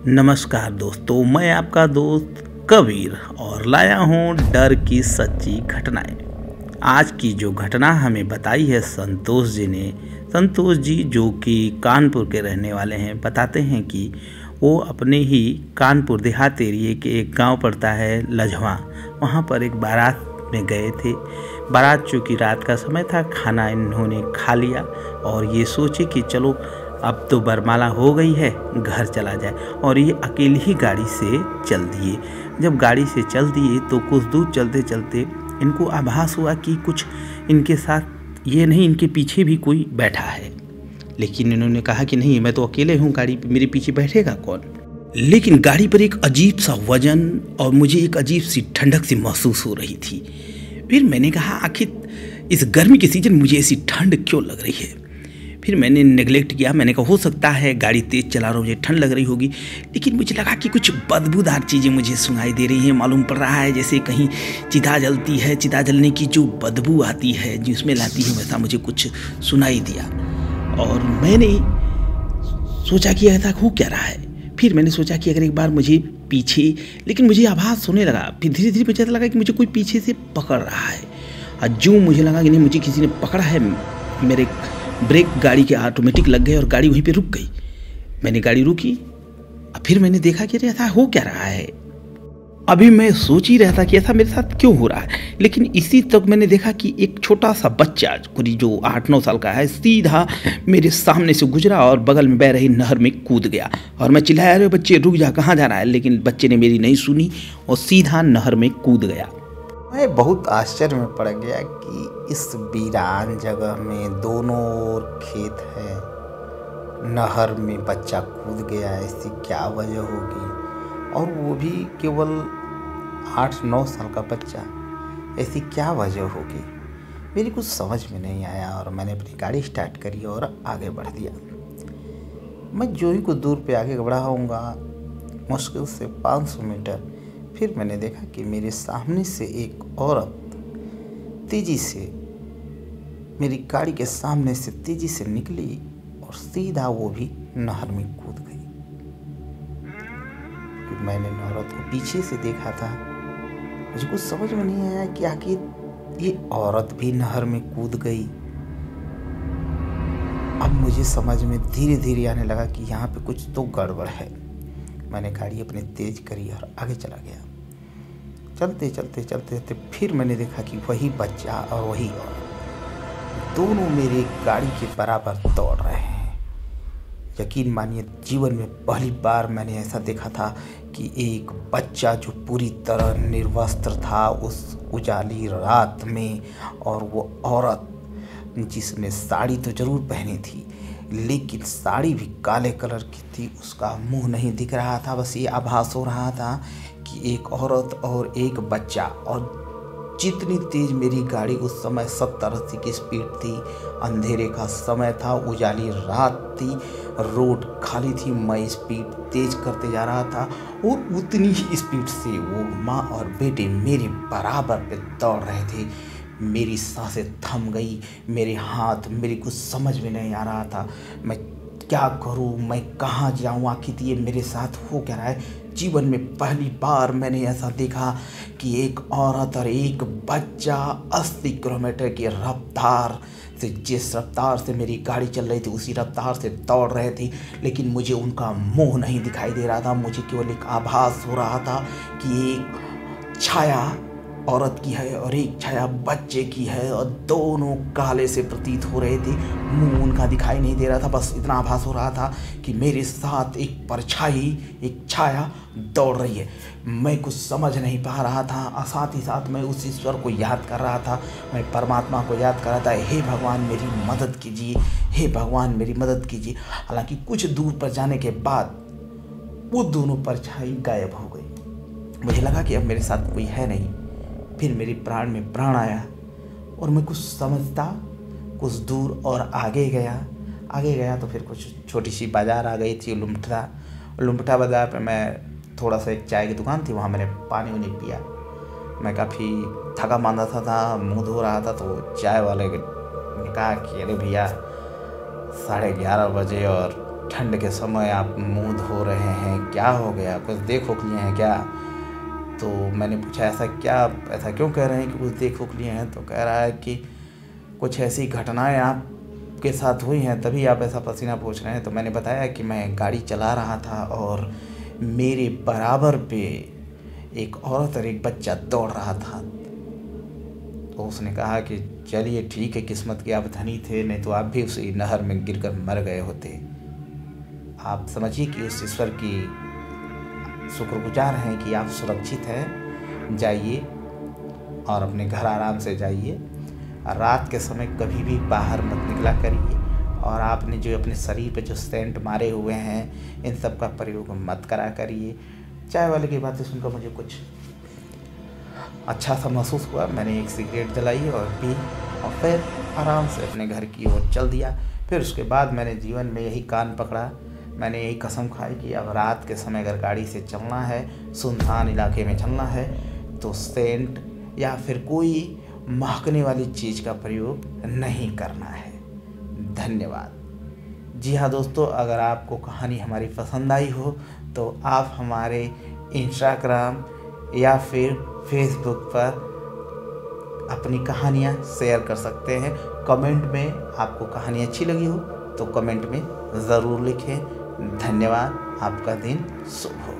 नमस्कार दोस्तों, मैं आपका दोस्त कबीर और लाया हूँ डर की सच्ची घटनाएं। आज की जो घटना हमें बताई है संतोष जी ने। संतोष जी जो कि कानपुर के रहने वाले हैं, बताते हैं कि वो अपने ही कानपुर देहात एरिए के एक गांव पड़ता है लझवा, वहाँ पर एक बारात में गए थे। बारात चूँकि रात का समय था, खाना इन्होंने खा लिया और ये सोचे कि चलो अब तो बरमाला हो गई है, घर चला जाए, और ये अकेली ही गाड़ी से चल दिए। जब गाड़ी से चल दिए तो कुछ दूर चलते चलते इनको आभास हुआ कि कुछ इनके साथ ये नहीं, इनके पीछे भी कोई बैठा है। लेकिन इन्होंने कहा कि नहीं, मैं तो अकेले हूँ, गाड़ी पे मेरे पीछे बैठेगा कौन। लेकिन गाड़ी पर एक अजीब सा वजन और मुझे एक अजीब सी ठंडक सी महसूस हो रही थी। फिर मैंने कहा आखिर इस गर्मी के सीजन मुझे ऐसी ठंड क्यों लग रही है। फिर मैंने नेगलेक्ट किया, मैंने कहा हो सकता है गाड़ी तेज़ चला रहा हूँ, मुझे ठंड लग रही होगी। लेकिन मुझे लगा कि कुछ बदबूदार चीज़ें मुझे सुनाई दे रही हैं। मालूम पड़ रहा है जैसे कहीं चिता जलती है, चिता जलने की जो बदबू आती है जिसमें लाती है, वैसा मुझे कुछ सुनाई दिया। और मैंने सोचा कि ऐसा हो क्या रहा है। फिर मैंने सोचा कि अगर एक बार मुझे पीछे, लेकिन मुझे आभास होने लगा। फिर धीरे धीरे मुझे ऐसा लगा कि मुझे कोई पीछे से पकड़ रहा है। और जो मुझे लगा कि नहीं, मुझे किसी ने पकड़ा है, मेरे ब्रेक गाड़ी के ऑटोमेटिक लग गए और गाड़ी वहीं पे रुक गई। मैंने गाड़ी रुकी, फिर मैंने देखा कि ऐसा हो क्या रहा है। अभी मैं सोच ही रहा था कि ऐसा मेरे साथ क्यों हो रहा है। लेकिन इसी तक मैंने देखा कि एक छोटा सा बच्चा करीब जो 8-9 साल का है, सीधा मेरे सामने से गुजरा और बगल में बह रही नहर में कूद गया। और मैं चिल्लाया, अरे बच्चे रुक जा, कहाँ जा रहा है। लेकिन बच्चे ने मेरी नहीं सुनी और सीधा नहर में कूद गया। मैं बहुत आश्चर्य में पड़ गया कि इस वीरान जगह में दोनों ओर खेत है, नहर में बच्चा कूद गया, ऐसी क्या वजह होगी। और वो भी केवल 8-9 साल का बच्चा, ऐसी क्या वजह होगी। मेरी कुछ समझ में नहीं आया और मैंने अपनी गाड़ी स्टार्ट करी और आगे बढ़ दिया। मैं जो ही कुछ दूर पे आगे बढ़ा होऊंगा, मुश्किल से 500 मीटर, फिर मैंने देखा कि मेरे सामने से एक औरत तेजी से मेरी गाड़ी के सामने से तेजी से निकली और सीधा वो भी नहर में कूद गई। मैंने औरत को पीछे से देखा था। मुझे कुछ समझ में नहीं आया कि आखिर ये औरत भी नहर में कूद गई। अब मुझे समझ में धीरे धीरे आने लगा कि यहाँ पे कुछ तो गड़बड़ है। मैंने गाड़ी अपनी तेज करी और आगे चला गया। चलते चलते चलते चलते फिर मैंने देखा कि वही बच्चा और वही औरत दोनों मेरी गाड़ी के बराबर दौड़ रहे हैं। यकीन मानिए, जीवन में पहली बार मैंने ऐसा देखा था कि एक बच्चा जो पूरी तरह निर्वस्त्र था उस उजाली रात में, और वो औरत जिसने साड़ी तो जरूर पहनी थी लेकिन साड़ी भी काले कलर की थी, उसका मुंह नहीं दिख रहा था। बस ये आभास हो रहा था कि एक औरत और एक बच्चा। और जितनी तेज मेरी गाड़ी उस समय 70-80 की स्पीड थी, अंधेरे का समय था, उजाली रात थी, रोड खाली थी, मैं स्पीड तेज करते जा रहा था और उतनी ही स्पीड से वो माँ और बेटे मेरे बराबर पे दौड़ रहे थे। मेरी सांसें थम गई, मेरे हाथ, मेरी कुछ समझ में नहीं आ रहा था। मैं क्या करूं, मैं कहाँ जाऊं, आखिर ये मेरे साथ हो क्या रहा है। जीवन में पहली बार मैंने ऐसा देखा कि एक औरत और एक बच्चा 80 किलोमीटर की रफ्तार से, जिस रफ्तार से मेरी गाड़ी चल रही थी उसी रफ्तार से दौड़ रहे थे। लेकिन मुझे उनका मुंह नहीं दिखाई दे रहा था। मुझे केवल एक आभास हो रहा था कि एक छाया औरत की है और एक छाया बच्चे की है और दोनों काले से प्रतीत हो रहे थे। मुंह उनका दिखाई नहीं दे रहा था। बस इतना आभास हो रहा था कि मेरे साथ एक परछाई, एक छाया दौड़ रही है। मैं कुछ समझ नहीं पा रहा था और साथ ही साथ मैं उस ईश्वर को याद कर रहा था, मैं परमात्मा को याद कर रहा था, हे भगवान मेरी मदद कीजिए, हे भगवान मेरी मदद कीजिए। हालांकि कुछ दूर पर जाने के बाद वो दोनों परछाई गायब हो गई। मुझे लगा कि अब मेरे साथ कोई है नहीं। फिर मेरी प्राण में प्राण आया और मैं कुछ समझता, कुछ दूर और आगे गया तो फिर कुछ छोटी सी बाज़ार आ गई थी, लुम्पठा बाज़ार पे मैं थोड़ा सा, एक चाय की दुकान थी, वहाँ मैंने पानी वानी पिया। मैं काफ़ी थका मांदा था, मुँह धो रहा था, तो चाय वाले ने कहा कि अरे भैया 11:30 बजे और ठंड के समय आप मुंह धो रहे हैं, क्या हो गया, कुछ देख उख लिए हैं क्या? तो मैंने पूछा ऐसा क्यों कह रहे हैं कि कुछ देख उख लिए हैं? तो कह रहा है कि कुछ ऐसी घटनाएं आपके साथ हुई हैं तभी आप ऐसा पसीना पोंछ रहे हैं। तो मैंने बताया कि मैं गाड़ी चला रहा था और मेरे बराबर पे एक औरत और एक बच्चा दौड़ रहा था। तो उसने कहा कि चलिए ठीक है, किस्मत के आप धनी थे, नहीं तो आप भी उसी नहर में गिरकर मर गए होते। आप समझिए कि उस ईश्वर की शुक्रगुजार हैं कि आप सुरक्षित हैं। जाइए और अपने घर आराम से जाइए। रात के समय कभी भी बाहर मत निकला करिए। और आपने जो अपने शरीर पे जो सेंट मारे हुए हैं इन सब का प्रयोग मत करा करिए। चाय वाले की बातें सुनकर मुझे कुछ अच्छा सा महसूस हुआ। मैंने एक सिगरेट जलाई और पी और फिर आराम से अपने घर की ओर चल दिया। फिर उसके बाद मैंने जीवन में यही कान पकड़ा, मैंने यही कसम खाई कि अब रात के समय अगर गाड़ी से चलना है, सुनसान इलाके में चलना है, तो सेंट या फिर कोई महकने वाली चीज़ का प्रयोग नहीं करना है। धन्यवाद। जी हाँ दोस्तों, अगर आपको कहानी हमारी पसंद आई हो तो आप हमारे इंस्टाग्राम या फिर फेसबुक पर अपनी कहानियाँ शेयर कर सकते हैं। कमेंट में आपको कहानी अच्छी लगी हो तो कमेंट में ज़रूर लिखें। धन्यवाद। आपका दिन शुभ हो।